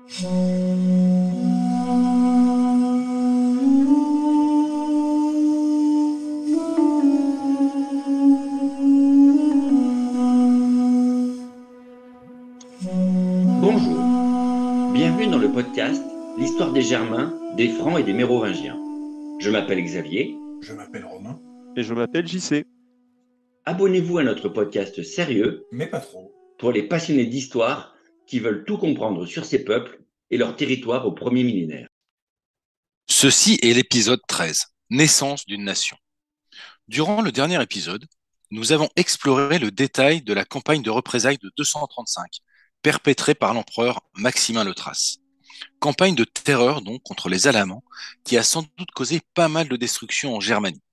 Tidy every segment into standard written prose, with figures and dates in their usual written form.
Bonjour, bienvenue dans le podcast L'histoire des Germains, des Francs et des Mérovingiens. Je m'appelle Xavier. Je m'appelle Romain, Et je m'appelle JC. Abonnez-vous à notre podcast sérieux mais pas trop. pour les passionnés d'histoire qui veulent tout comprendre sur ces peuples et leur territoire au premier millénaire. Ceci est l'épisode 13, Naissance d'une nation. Durant le dernier épisode, nous avons exploré le détail de la campagne de représailles de 235, perpétrée par l'empereur Maximin le Thrace. Campagne de terreur donc contre les Alamans, qui a sans doute causé pas mal de destruction en Germanie.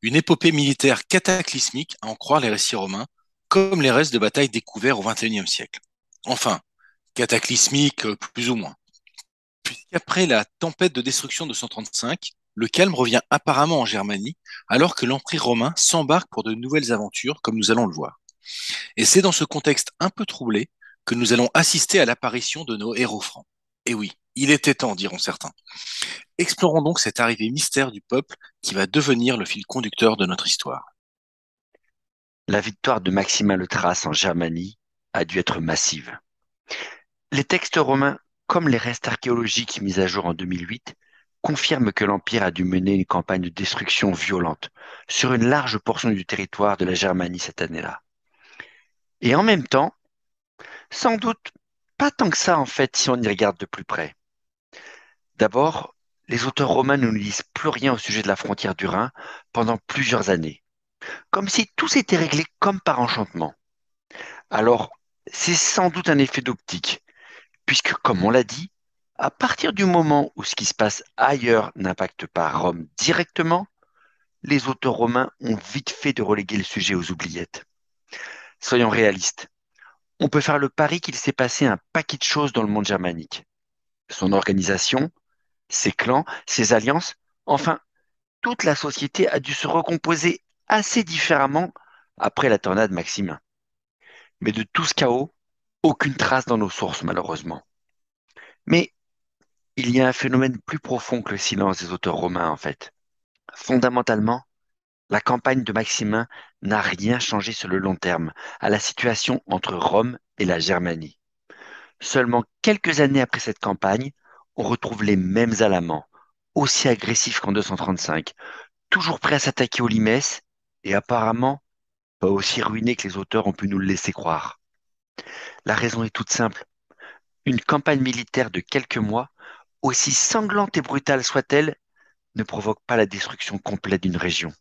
Une épopée militaire cataclysmique à en croire les récits romains, comme les restes de batailles découverts au XXIe siècle. Enfin, cataclysmique plus ou moins. Puisqu'après la tempête de destruction de 135, le calme revient apparemment en Germanie, alors que l'Empire romain s'embarque pour de nouvelles aventures, comme nous allons le voir. Et c'est dans ce contexte un peu troublé que nous allons assister à l'apparition de nos héros francs. Et oui, il était temps, diront certains. Explorons donc cette arrivée mystère du peuple qui va devenir le fil conducteur de notre histoire. La victoire de Maximin le Thrace en Germanie a dû être massive. Les textes romains, comme les restes archéologiques mis à jour en 2008, confirment que l'Empire a dû mener une campagne de destruction violente sur une large portion du territoire de la Germanie cette année-là. Et en même temps, sans doute pas tant que ça en fait si on y regarde de plus près. D'abord, les auteurs romains ne nous disent plus rien au sujet de la frontière du Rhin pendant plusieurs années, comme si tout s'était réglé comme par enchantement. Alors, c'est sans doute un effet d'optique, puisque, comme on l'a dit, à partir du moment où ce qui se passe ailleurs n'impacte pas Rome directement, les auteurs romains ont vite fait de reléguer le sujet aux oubliettes. Soyons réalistes. On peut faire le pari qu'il s'est passé un paquet de choses dans le monde germanique. Son organisation, ses clans, ses alliances, enfin, toute la société a dû se recomposer assez différemment après la tornade Maximin. Mais de tout ce chaos, aucune trace dans nos sources, malheureusement. Mais il y a un phénomène plus profond que le silence des auteurs romains, en fait. Fondamentalement, la campagne de Maximin n'a rien changé sur le long terme à la situation entre Rome et la Germanie. Seulement quelques années après cette campagne, on retrouve les mêmes Alamans, aussi agressifs qu'en 235, toujours prêts à s'attaquer aux limes et apparemment pas aussi ruinés que les auteurs ont pu nous le laisser croire. La raison est toute simple. Une campagne militaire de quelques mois, aussi sanglante et brutale soit-elle, ne provoque pas la destruction complète d'une région.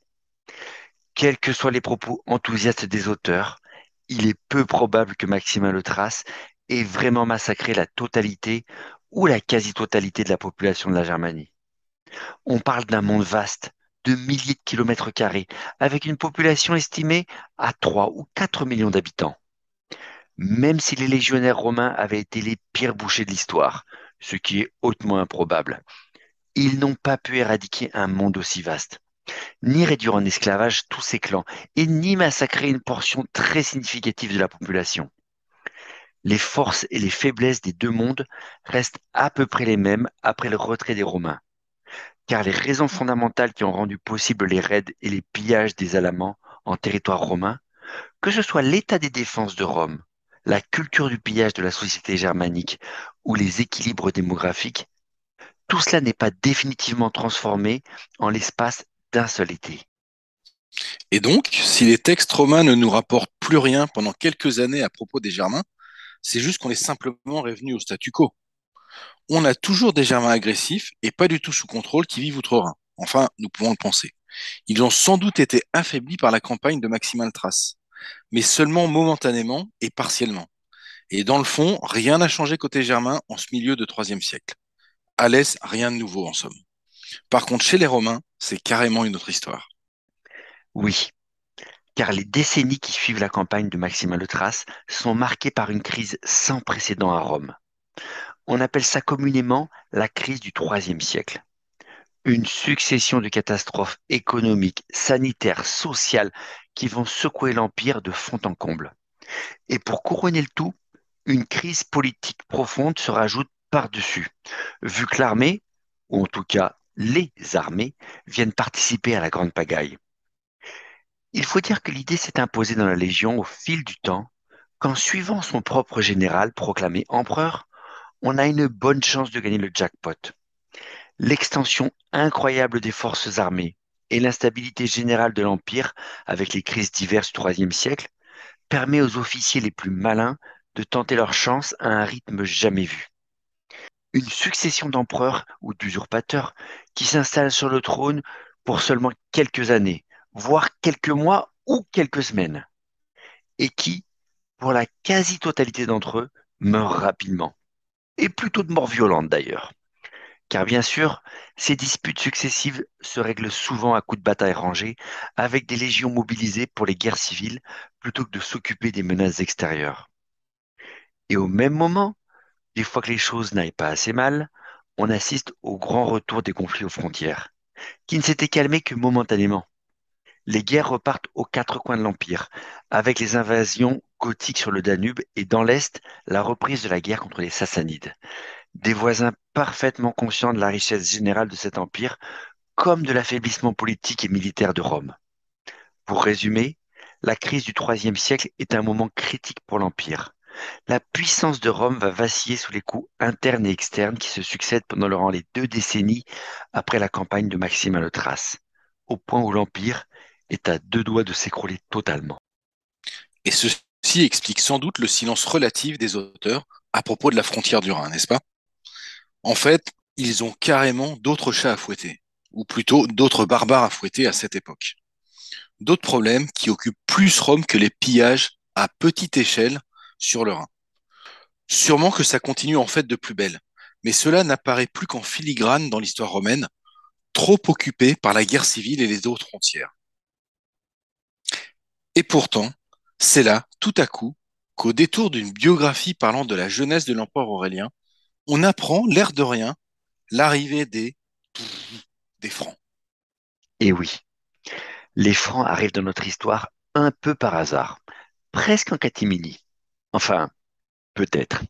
Quels que soient les propos enthousiastes des auteurs, il est peu probable que Maximin le Thrace ait vraiment massacré la totalité ou la quasi-totalité de la population de la Germanie. On parle d'un monde vaste, de milliers de kilomètres carrés, avec une population estimée à 3 ou 4 millions d'habitants. Même si les légionnaires romains avaient été les pires bouchers de l'histoire, ce qui est hautement improbable, ils n'ont pas pu éradiquer un monde aussi vaste, ni réduire en esclavage tous ces clans, et ni massacrer une portion très significative de la population. Les forces et les faiblesses des deux mondes restent à peu près les mêmes après le retrait des Romains, car les raisons fondamentales qui ont rendu possible les raids et les pillages des Alamans en territoire romain, que ce soit l'état des défenses de Rome, la culture du pillage de la société germanique ou les équilibres démographiques, tout cela n'est pas définitivement transformé en l'espace d'un seul été. Et donc, si les textes romains ne nous rapportent plus rien pendant quelques années à propos des Germains, c'est juste qu'on est simplement revenu au statu quo. On a toujours des Germains agressifs et pas du tout sous contrôle qui vivent outre-Rhin. Enfin, nous pouvons le penser. Ils ont sans doute été affaiblis par la campagne de Maximin le Thrace, mais seulement momentanément et partiellement. Et dans le fond, rien n'a changé côté germain en ce milieu de IIIe siècle. À l'Est, rien de nouveau en somme. Par contre, chez les Romains, c'est carrément une autre histoire. Oui, car les décennies qui suivent la campagne de Maximin le Thrace sont marquées par une crise sans précédent à Rome. On appelle ça communément la crise du IIIe siècle. Une succession de catastrophes économiques, sanitaires, sociales qui vont secouer l'Empire de fond en comble. Et pour couronner le tout, une crise politique profonde se rajoute par-dessus, vu que l'armée, ou en tout cas les armées, viennent participer à la grande pagaille. Il faut dire que l'idée s'est imposée dans la Légion au fil du temps, qu'en suivant son propre général proclamé empereur, on a une bonne chance de gagner le jackpot. L'extension incroyable des forces armées et l'instabilité générale de l'Empire, avec les crises diverses du IIIe siècle, permet aux officiers les plus malins de tenter leur chance à un rythme jamais vu. Une succession d'empereurs ou d'usurpateurs qui s'installent sur le trône pour seulement quelques années, voire quelques mois ou quelques semaines, et qui, pour la quasi-totalité d'entre eux, meurent rapidement, et plutôt de mort violente d'ailleurs. Car bien sûr, ces disputes successives se règlent souvent à coups de bataille rangée, avec des légions mobilisées pour les guerres civiles plutôt que de s'occuper des menaces extérieures. Et au même moment, des fois que les choses n'aillent pas assez mal, on assiste au grand retour des conflits aux frontières, qui ne s'étaient calmés que momentanément. Les guerres repartent aux quatre coins de l'Empire, avec les invasions gothiques sur le Danube et dans l'Est, la reprise de la guerre contre les Sassanides. Des voisins parfaitement conscients de la richesse générale de cet empire, comme de l'affaiblissement politique et militaire de Rome. Pour résumer, la crise du IIIe siècle est un moment critique pour l'Empire. La puissance de Rome va vaciller sous les coups internes et externes qui se succèdent pendant les 2 décennies après la campagne de Maximin le Thrace, au point où l'Empire est à 2 doigts de s'écrouler totalement. Et ceci explique sans doute le silence relatif des auteurs à propos de la frontière du Rhin, n'est-ce pas? En fait, ils ont carrément d'autres chats à fouetter, ou plutôt d'autres barbares à fouetter à cette époque. D'autres problèmes qui occupent plus Rome que les pillages à petite échelle sur le Rhin. Sûrement que ça continue en fait de plus belle, mais cela n'apparaît plus qu'en filigrane dans l'histoire romaine, trop occupée par la guerre civile et les autres frontières. Et pourtant, c'est là, tout à coup, qu'au détour d'une biographie parlant de la jeunesse de l'empereur Aurélien, on apprend, l'air de rien, l'arrivée des Francs. Et oui, les Francs arrivent dans notre histoire un peu par hasard, presque en catimini. Enfin, peut-être.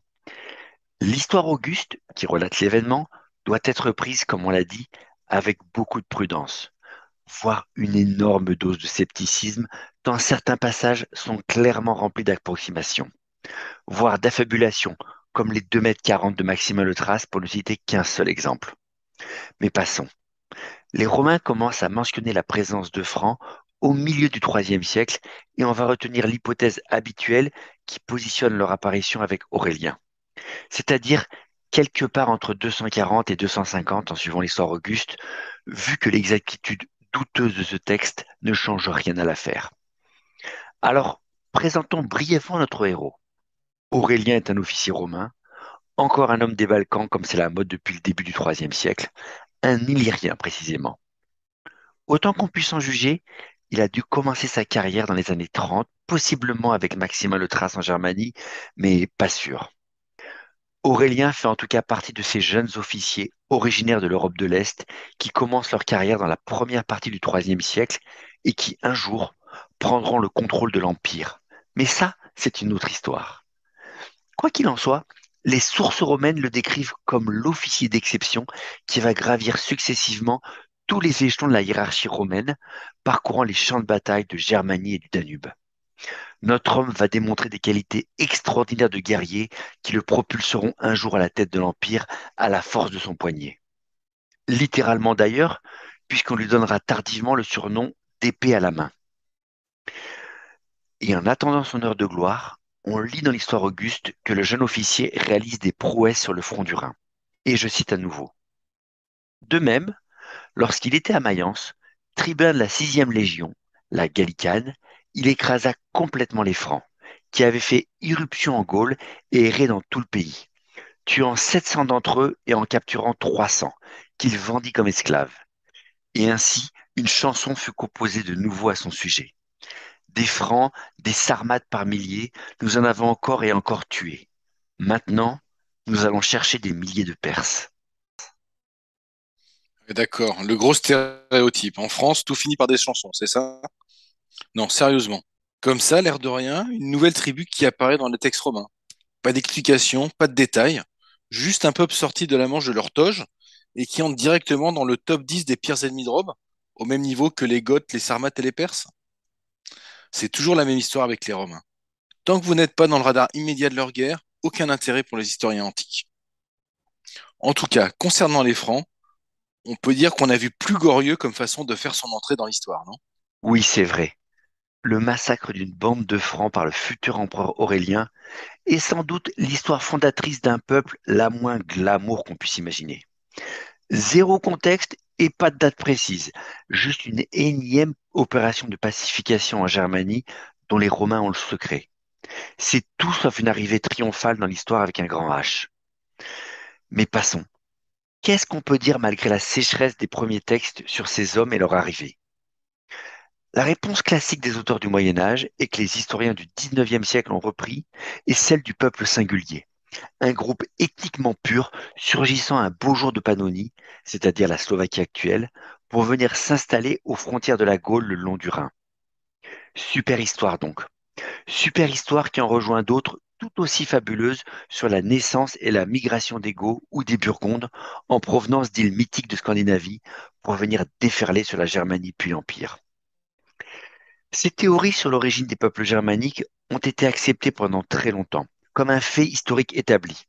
L'histoire auguste, qui relate l'événement, doit être prise, comme on l'a dit, avec beaucoup de prudence, voire une énorme dose de scepticisme, tant certains passages sont clairement remplis d'approximations, voire d'affabulations, comme les 2,40 m de Maximin le Thrace, pour ne citer qu'un seul exemple. Mais passons. Les Romains commencent à mentionner la présence de Francs au milieu du IIIe siècle, et on va retenir l'hypothèse habituelle qui positionne leur apparition avec Aurélien, c'est-à-dire quelque part entre 240 et 250 en suivant l'histoire auguste, vu que l'exactitude douteuse de ce texte ne change rien à l'affaire. Alors, présentons brièvement notre héros. Aurélien est un officier romain, encore un homme des Balkans comme c'est la mode depuis le début du IIIe siècle, un Illyrien précisément. Autant qu'on puisse en juger, il a dû commencer sa carrière dans les années 30, possiblement avec Maximin le Thrace en Germanie, mais pas sûr. Aurélien fait en tout cas partie de ces jeunes officiers originaires de l'Europe de l'Est qui commencent leur carrière dans la première partie du IIIe siècle et qui, un jour, prendront le contrôle de l'Empire. Mais ça, c'est une autre histoire. Quoi qu'il en soit, les sources romaines le décrivent comme l'officier d'exception qui va gravir successivement tous les échelons de la hiérarchie romaine, parcourant les champs de bataille de Germanie et du Danube. Notre homme va démontrer des qualités extraordinaires de guerrier qui le propulseront un jour à la tête de l'Empire à la force de son poignet. Littéralement d'ailleurs, puisqu'on lui donnera tardivement le surnom d'épée à la main. Et en attendant son heure de gloire, on lit dans l'histoire auguste que le jeune officier réalise des prouesses sur le front du Rhin. Et je cite à nouveau. De même, lorsqu'il était à Mayence, tribun de la 6e Légion, la Gallicane, il écrasa complètement les Francs, qui avaient fait irruption en Gaule et erraient dans tout le pays, tuant 700 d'entre eux et en capturant 300, qu'il vendit comme esclaves. Et ainsi, une chanson fut composée de nouveau à son sujet. Des Francs, des Sarmates par milliers, nous en avons encore et encore tués. Maintenant, nous allons chercher des milliers de Perses. D'accord, le gros stéréotype. En France, tout finit par des chansons, c'est ça? Non, sérieusement. Comme ça, l'air de rien, une nouvelle tribu qui apparaît dans les textes romains. Pas d'explication, pas de détails, juste un peuple sorti de la manche de leur toge et qui entre directement dans le top 10 des pires ennemis de Rome, au même niveau que les Goths, les Sarmates et les Perses. C'est toujours la même histoire avec les Romains. Tant que vous n'êtes pas dans le radar immédiat de leur guerre, aucun intérêt pour les historiens antiques. En tout cas, concernant les Francs, on peut dire qu'on a vu plus glorieux comme façon de faire son entrée dans l'histoire, non? Oui, c'est vrai. Le massacre d'une bande de Francs par le futur empereur Aurélien est sans doute l'histoire fondatrice d'un peuple la moins glamour qu'on puisse imaginer. Zéro contexte et pas de date précise, juste une énième opération de pacification en Germanie dont les Romains ont le secret. C'est tout sauf une arrivée triomphale dans l'histoire avec un grand H. Mais passons. Qu'est-ce qu'on peut dire malgré la sécheresse des premiers textes sur ces hommes et leur arrivée? La réponse classique des auteurs du Moyen Âge et que les historiens du XIXe siècle ont repris est celle du peuple singulier, un groupe ethniquement pur surgissant un beau jour de Pannonie, c'est-à-dire la Slovaquie actuelle, pour venir s'installer aux frontières de la Gaule le long du Rhin. Super histoire donc. Super histoire qui en rejoint d'autres tout aussi fabuleuses sur la naissance et la migration des Goths ou des Burgondes en provenance d'îles mythiques de Scandinavie pour venir déferler sur la Germanie puis l'Empire. Ces théories sur l'origine des peuples germaniques ont été acceptées pendant très longtemps, comme un fait historique établi.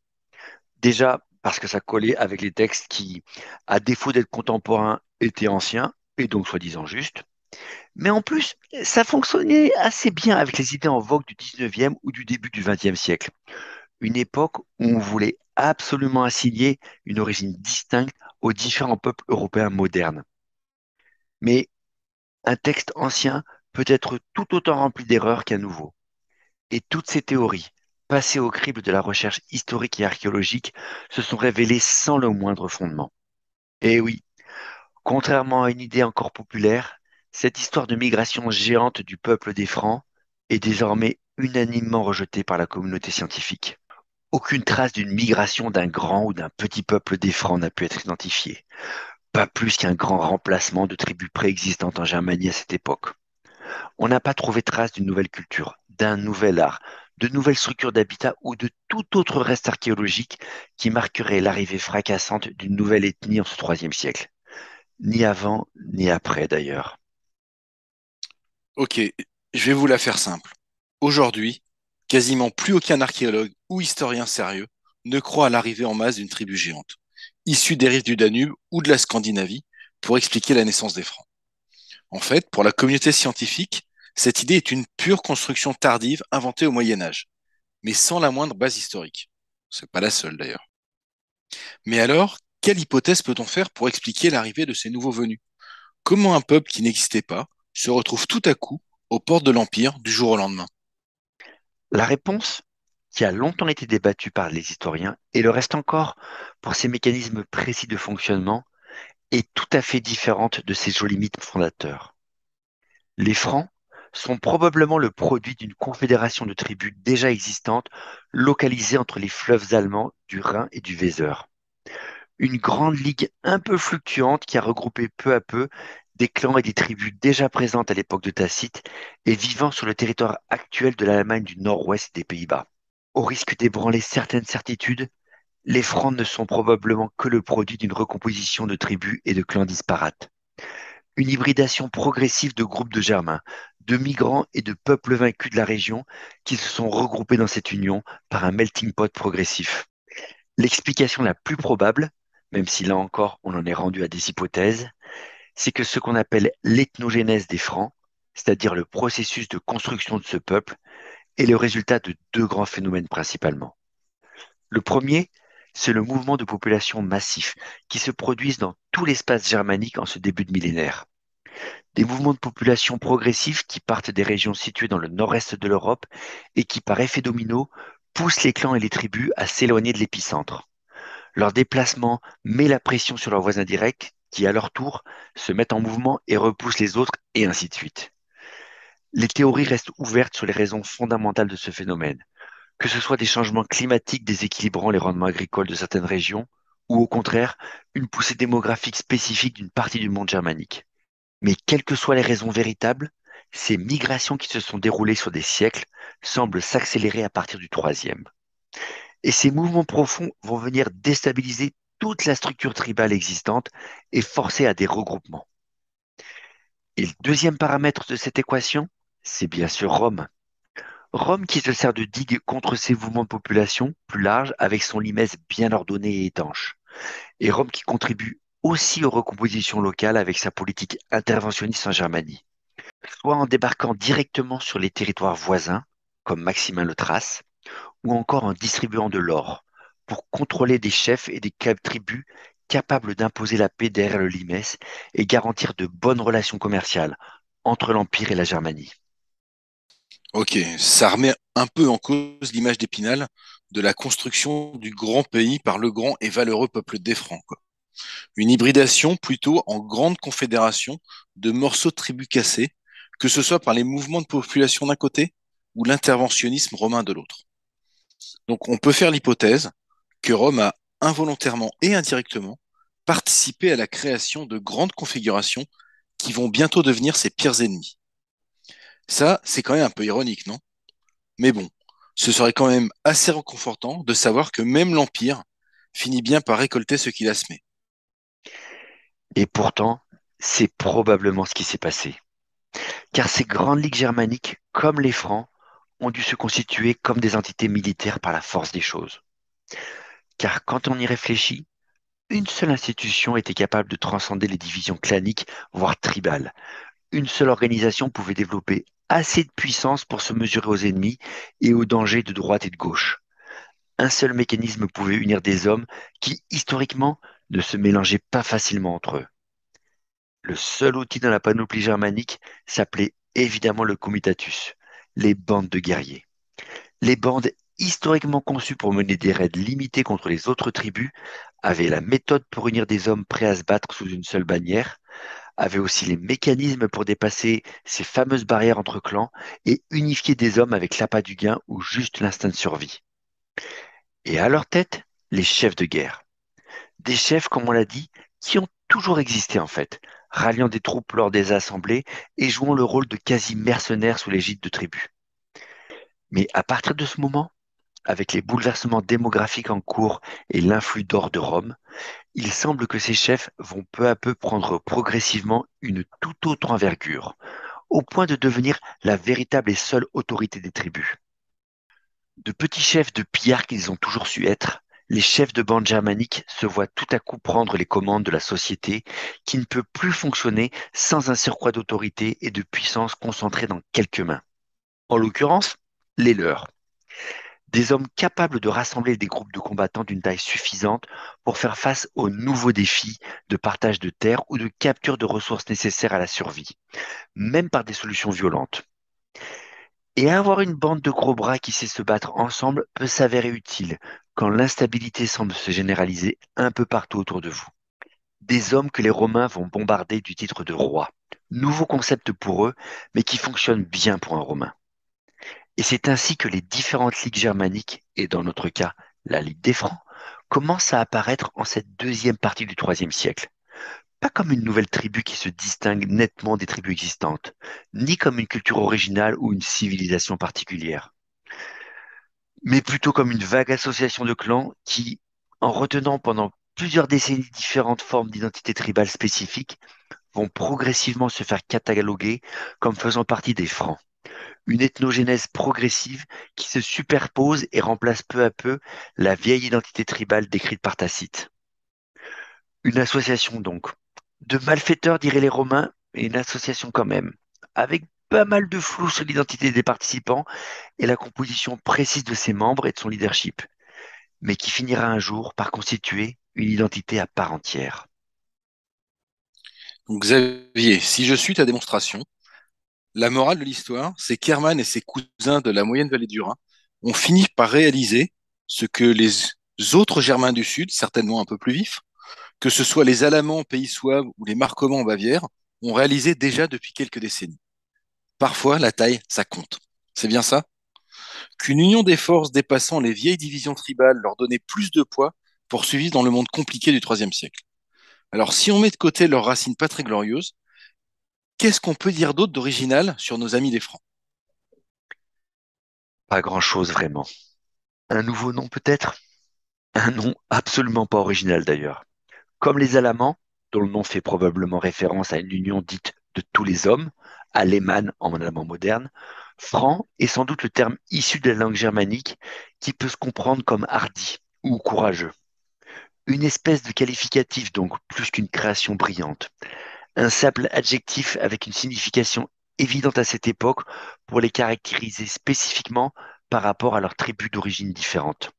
Déjà parce que ça collait avec les textes qui, à défaut d'être contemporains, étaient anciens et donc soi-disant justes. Mais en plus, ça fonctionnait assez bien avec les idées en vogue du 19e ou du début du 20e siècle. Une époque où on voulait absolument assigner une origine distincte aux différents peuples européens modernes. Mais un texte ancien peut être tout autant rempli d'erreurs qu'un nouveau. Et toutes ces théories, passées au crible de la recherche historique et archéologique, se sont révélées sans le moindre fondement. Et oui, contrairement à une idée encore populaire, cette histoire de migration géante du peuple des Francs est désormais unanimement rejetée par la communauté scientifique. Aucune trace d'une migration d'un grand ou d'un petit peuple des Francs n'a pu être identifiée, pas plus qu'un grand remplacement de tribus préexistantes en Germanie à cette époque. On n'a pas trouvé trace d'une nouvelle culture, d'un nouvel art, de nouvelles structures d'habitat ou de tout autre reste archéologique qui marquerait l'arrivée fracassante d'une nouvelle ethnie en ce IIIe siècle. Ni avant, ni après d'ailleurs. Ok, je vais vous la faire simple. Aujourd'hui, quasiment plus aucun archéologue ou historien sérieux ne croit à l'arrivée en masse d'une tribu géante, issue des rives du Danube ou de la Scandinavie, pour expliquer la naissance des Francs. En fait, pour la communauté scientifique, cette idée est une pure construction tardive inventée au Moyen Âge, mais sans la moindre base historique. C'est pas la seule d'ailleurs. Mais alors, quelle hypothèse peut-on faire pour expliquer l'arrivée de ces nouveaux venus? Comment un peuple qui n'existait pas se retrouve tout à coup aux portes de l'Empire du jour au lendemain? La réponse, qui a longtemps été débattue par les historiens et le reste encore pour ces mécanismes précis de fonctionnement, est tout à fait différente de ces jolis mythes fondateurs. Les Francs sont probablement le produit d'une confédération de tribus déjà existantes localisées entre les fleuves allemands du Rhin et du Weser. Une grande ligue un peu fluctuante qui a regroupé peu à peu des clans et des tribus déjà présentes à l'époque de Tacite et vivant sur le territoire actuel de l'Allemagne du Nord-Ouest et des Pays-Bas. Au risque d'ébranler certaines certitudes, les Francs ne sont probablement que le produit d'une recomposition de tribus et de clans disparates. Une hybridation progressive de groupes de Germains, de migrants et de peuples vaincus de la région qui se sont regroupés dans cette union par un melting pot progressif. L'explication la plus probable, même si là encore on en est rendu à des hypothèses, c'est que ce qu'on appelle l'ethnogénèse des Francs, c'est-à-dire le processus de construction de ce peuple, est le résultat de deux grands phénomènes principalement. Le premier, c'est le mouvement de population massif qui se produisent dans tout l'espace germanique en ce début de millénaire. Des mouvements de population progressifs qui partent des régions situées dans le nord-est de l'Europe et qui, par effet domino, poussent les clans et les tribus à s'éloigner de l'épicentre. Leur déplacement met la pression sur leurs voisins directs qui, à leur tour, se mettent en mouvement et repoussent les autres, et ainsi de suite. Les théories restent ouvertes sur les raisons fondamentales de ce phénomène, que ce soit des changements climatiques déséquilibrant les rendements agricoles de certaines régions, ou au contraire, une poussée démographique spécifique d'une partie du monde germanique. Mais quelles que soient les raisons véritables, ces migrations qui se sont déroulées sur des siècles semblent s'accélérer à partir du troisième. Et ces mouvements profonds vont venir déstabiliser toute la structure tribale existante et forcer à des regroupements. Et le deuxième paramètre de cette équation, c'est bien sûr Rome. Rome qui se sert de digue contre ces mouvements de population plus larges avec son limès bien ordonné et étanche. Et Rome qui contribue aussi aux recompositions locales avec sa politique interventionniste en Germanie, soit en débarquant directement sur les territoires voisins, comme Maximin le Thrace, ou encore en distribuant de l'or, pour contrôler des chefs et des tribus capables d'imposer la paix derrière le limès et garantir de bonnes relations commerciales entre l'Empire et la Germanie. Ok, ça remet un peu en cause l'image d'Épinal de la construction du grand pays par le grand et valeureux peuple des Francs, quoi. Une hybridation plutôt en grande confédération de morceaux de tribus cassés, que ce soit par les mouvements de population d'un côté ou l'interventionnisme romain de l'autre. Donc on peut faire l'hypothèse que Rome a involontairement et indirectement participé à la création de grandes configurations qui vont bientôt devenir ses pires ennemis. Ça, c'est quand même un peu ironique, non? Mais bon, ce serait quand même assez réconfortant de savoir que même l'Empire finit bien par récolter ce qu'il a semé. Et pourtant, c'est probablement ce qui s'est passé. Car ces grandes ligues germaniques, comme les Francs, ont dû se constituer comme des entités militaires par la force des choses. Car quand on y réfléchit, une seule institution était capable de transcender les divisions claniques, voire tribales. Une seule organisation pouvait développer assez de puissance pour se mesurer aux ennemis et aux dangers de droite et de gauche. Un seul mécanisme pouvait unir des hommes qui, historiquement, ne se mélangeaient pas facilement entre eux. Le seul outil dans la panoplie germanique s'appelait évidemment le comitatus, les bandes de guerriers. Les bandes, historiquement conçues pour mener des raids limités contre les autres tribus, avaient la méthode pour unir des hommes prêts à se battre sous une seule bannière, avaient aussi les mécanismes pour dépasser ces fameuses barrières entre clans et unifier des hommes avec l'appât du gain ou juste l'instinct de survie. Et à leur tête, les chefs de guerre. Des chefs, comme on l'a dit, qui ont toujours existé en fait, ralliant des troupes lors des assemblées et jouant le rôle de quasi-mercenaires sous l'égide de tribus. Mais à partir de ce moment, avec les bouleversements démographiques en cours et l'influx d'or de Rome, il semble que ces chefs vont peu à peu prendre progressivement une toute autre envergure, au point de devenir la véritable et seule autorité des tribus. De petits chefs de pillards qu'ils ont toujours su être, les chefs de bande germaniques se voient tout à coup prendre les commandes de la société qui ne peut plus fonctionner sans un surcroît d'autorité et de puissance concentrés dans quelques mains. En l'occurrence, les leurs. Des hommes capables de rassembler des groupes de combattants d'une taille suffisante pour faire face aux nouveaux défis de partage de terres ou de capture de ressources nécessaires à la survie, même par des solutions violentes. Et avoir une bande de gros bras qui sait se battre ensemble peut s'avérer utile quand l'instabilité semble se généraliser un peu partout autour de vous. Des hommes que les Romains vont bombarder du titre de roi. Nouveau concept pour eux, mais qui fonctionne bien pour un Romain. Et c'est ainsi que les différentes ligues germaniques, et dans notre cas, la Ligue des Francs, commencent à apparaître en cette deuxième partie du IIIe siècle. Pas comme une nouvelle tribu qui se distingue nettement des tribus existantes, ni comme une culture originale ou une civilisation particulière, mais plutôt comme une vague association de clans qui, en retenant pendant plusieurs décennies différentes formes d'identité tribale spécifiques, vont progressivement se faire cataloguer comme faisant partie des Francs. Une ethnogénèse progressive qui se superpose et remplace peu à peu la vieille identité tribale décrite par Tacite. Une association donc, de malfaiteurs diraient les Romains, mais une association quand même, avec pas mal de flou sur l'identité des participants et la composition précise de ses membres et de son leadership, mais qui finira un jour par constituer une identité à part entière. Donc, Xavier, si je suis ta démonstration, la morale de l'histoire, c'est qu'Hermann et ses cousins de la moyenne vallée du Rhin ont fini par réaliser ce que les autres Germains du Sud, certainement un peu plus vifs, que ce soit les Alamans en Pays Souabe ou les Marcomanns en Bavière, ont réalisé déjà depuis quelques décennies. Parfois, la taille, ça compte. C'est bien ça? Qu'une union des forces dépassant les vieilles divisions tribales leur donnait plus de poids pour survivre dans le monde compliqué du IIIe siècle. Alors, si on met de côté leurs racines pas très glorieuses, qu'est-ce qu'on peut dire d'autre d'original sur nos amis des Francs? Pas grand-chose vraiment. Un nouveau nom peut-être? Un nom absolument pas original d'ailleurs. Comme les Alamans, dont le nom fait probablement référence à une union dite de tous les hommes, Alemann en allemand moderne, franc est sans doute le terme issu de la langue germanique qui peut se comprendre comme hardi ou courageux. Une espèce de qualificatif donc, plus qu'une création brillante. Un simple adjectif avec une signification évidente à cette époque pour les caractériser spécifiquement par rapport à leurs tribus d'origine différentes.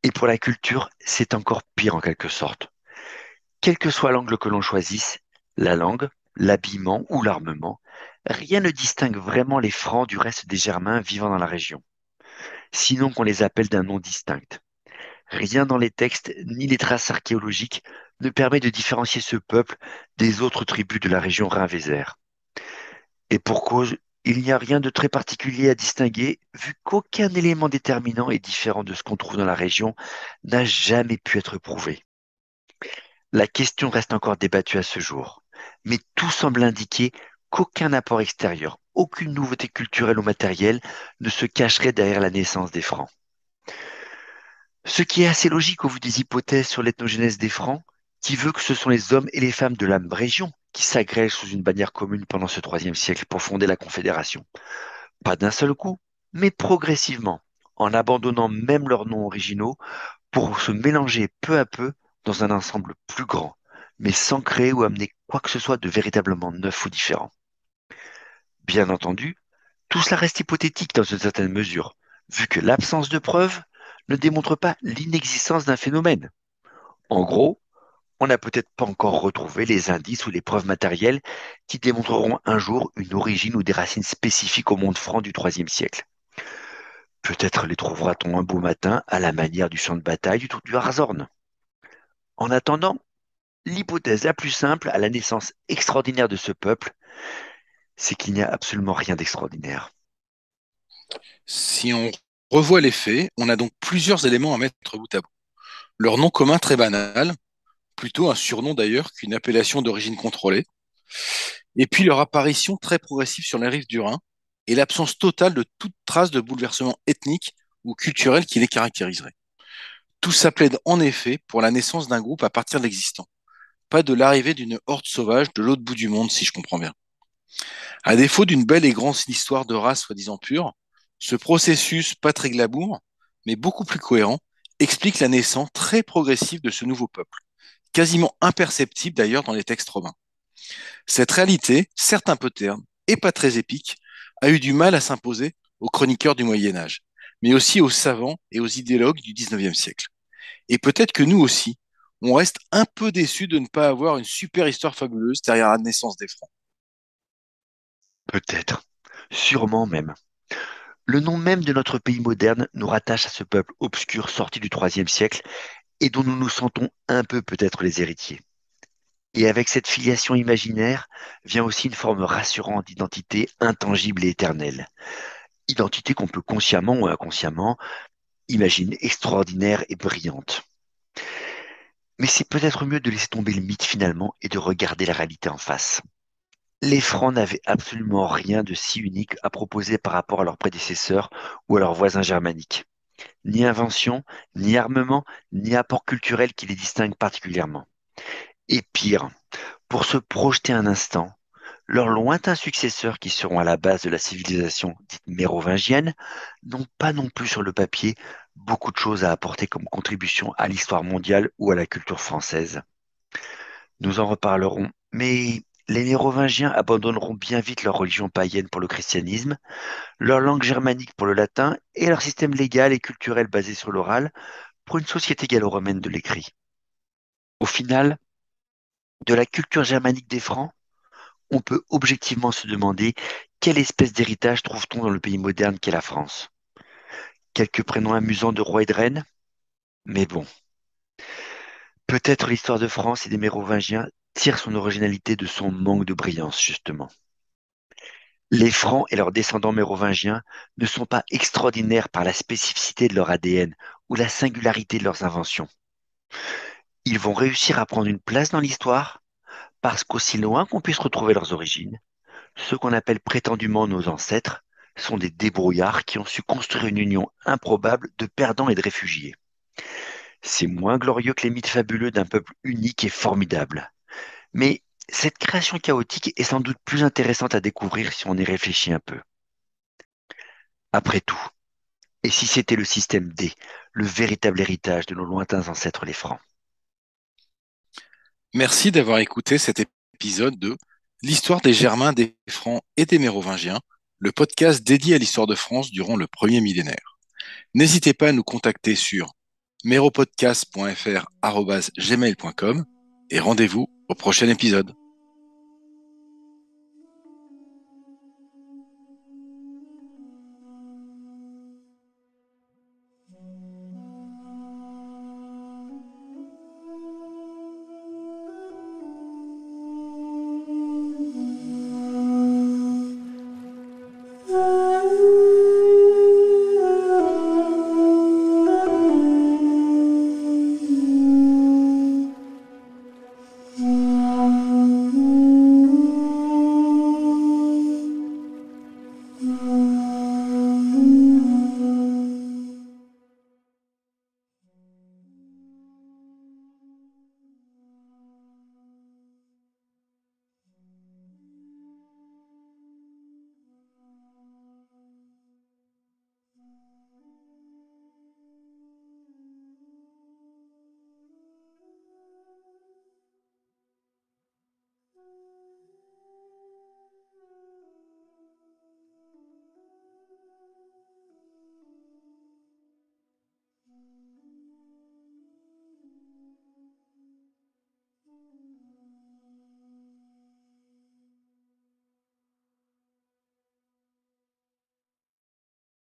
Et pour la culture, c'est encore pire en quelque sorte. Quel que soit l'angle que l'on choisisse, la langue, l'habillement ou l'armement, rien ne distingue vraiment les Francs du reste des Germains vivant dans la région, sinon qu'on les appelle d'un nom distinct. Rien dans les textes ni les traces archéologiques ne permet de différencier ce peuple des autres tribus de la région Rhin-Vézère. Et pour cause, il n'y a rien de très particulier à distinguer, vu qu'aucun élément déterminant et différent de ce qu'on trouve dans la région n'a jamais pu être prouvé. La question reste encore débattue à ce jour, mais tout semble indiquer qu'aucun apport extérieur, aucune nouveauté culturelle ou matérielle ne se cacherait derrière la naissance des Francs. Ce qui est assez logique au vu des hypothèses sur l'ethnogenèse des Francs, qui veut que ce sont les hommes et les femmes de la même région qui s'agrègent sous une bannière commune pendant ce IIIe siècle pour fonder la Confédération. Pas d'un seul coup, mais progressivement, en abandonnant même leurs noms originaux pour se mélanger peu à peu dans un ensemble plus grand, mais sans créer ou amener quoi que ce soit de véritablement neuf ou différent. Bien entendu, tout cela reste hypothétique dans une certaine mesure, vu que l'absence de preuves ne démontre pas l'inexistence d'un phénomène. En gros, on n'a peut-être pas encore retrouvé les indices ou les preuves matérielles qui démontreront un jour une origine ou des racines spécifiques au monde franc du IIIe siècle. Peut-être les trouvera-t-on un beau matin à la manière du champ de bataille du Harzorn. En attendant, l'hypothèse la plus simple à la naissance extraordinaire de ce peuple, c'est qu'il n'y a absolument rien d'extraordinaire. Si on revoit les faits, on a donc plusieurs éléments à mettre bout à bout. Leur nom commun très banal, plutôt un surnom d'ailleurs qu'une appellation d'origine contrôlée, et puis leur apparition très progressive sur les rives du Rhin, et l'absence totale de toute trace de bouleversement ethnique ou culturel qui les caractériserait. Tout ça plaide en effet pour la naissance d'un groupe à partir de l'existant, pas de l'arrivée d'une horde sauvage de l'autre bout du monde, si je comprends bien. À défaut d'une belle et grande histoire de race soi-disant pure, ce processus, pas très glamour, mais beaucoup plus cohérent, explique la naissance très progressive de ce nouveau peuple, quasiment imperceptible d'ailleurs dans les textes romains. Cette réalité, certes un peu terne et pas très épique, a eu du mal à s'imposer aux chroniqueurs du Moyen Âge, mais aussi aux savants et aux idéologues du XIXe siècle. Et peut-être que nous aussi, on reste un peu déçus de ne pas avoir une super histoire fabuleuse derrière la naissance des Francs. Peut-être, sûrement même. Le nom même de notre pays moderne nous rattache à ce peuple obscur sorti du IIIe siècle et dont nous nous sentons un peu peut-être les héritiers. Et avec cette filiation imaginaire vient aussi une forme rassurante d'identité intangible et éternelle. Identité qu'on peut consciemment ou inconsciemment imaginer extraordinaire et brillante. Mais c'est peut-être mieux de laisser tomber le mythe finalement et de regarder la réalité en face. Les Francs n'avaient absolument rien de si unique à proposer par rapport à leurs prédécesseurs ou à leurs voisins germaniques. Ni invention, ni armement, ni apport culturel qui les distingue particulièrement. Et pire, pour se projeter un instant, leurs lointains successeurs qui seront à la base de la civilisation dite mérovingienne n'ont pas non plus sur le papier beaucoup de choses à apporter comme contribution à l'histoire mondiale ou à la culture française. Nous en reparlerons, mais les Mérovingiens abandonneront bien vite leur religion païenne pour le christianisme, leur langue germanique pour le latin et leur système légal et culturel basé sur l'oral pour une société gallo-romaine de l'écrit. Au final, de la culture germanique des Francs, on peut objectivement se demander quelle espèce d'héritage trouve-t-on dans le pays moderne qu'est la France. Quelques prénoms amusants de rois et de reines, mais bon, peut-être l'histoire de France et des Mérovingiens tire son originalité de son manque de brillance, justement. Les Francs et leurs descendants mérovingiens ne sont pas extraordinaires par la spécificité de leur ADN ou la singularité de leurs inventions. Ils vont réussir à prendre une place dans l'histoire parce qu'aussi loin qu'on puisse retrouver leurs origines, ceux qu'on appelle prétendument nos ancêtres sont des débrouillards qui ont su construire une union improbable de perdants et de réfugiés. C'est moins glorieux que les mythes fabuleux d'un peuple unique et formidable. Mais cette création chaotique est sans doute plus intéressante à découvrir si on y réfléchit un peu. Après tout, et si c'était le système D, le véritable héritage de nos lointains ancêtres les Francs? Merci d'avoir écouté cet épisode de L'histoire des Germains, des Francs et des Mérovingiens, le podcast dédié à l'histoire de France durant le premier millénaire. N'hésitez pas à nous contacter sur méropodcast.fr@gmail.com et rendez-vous au prochain épisode.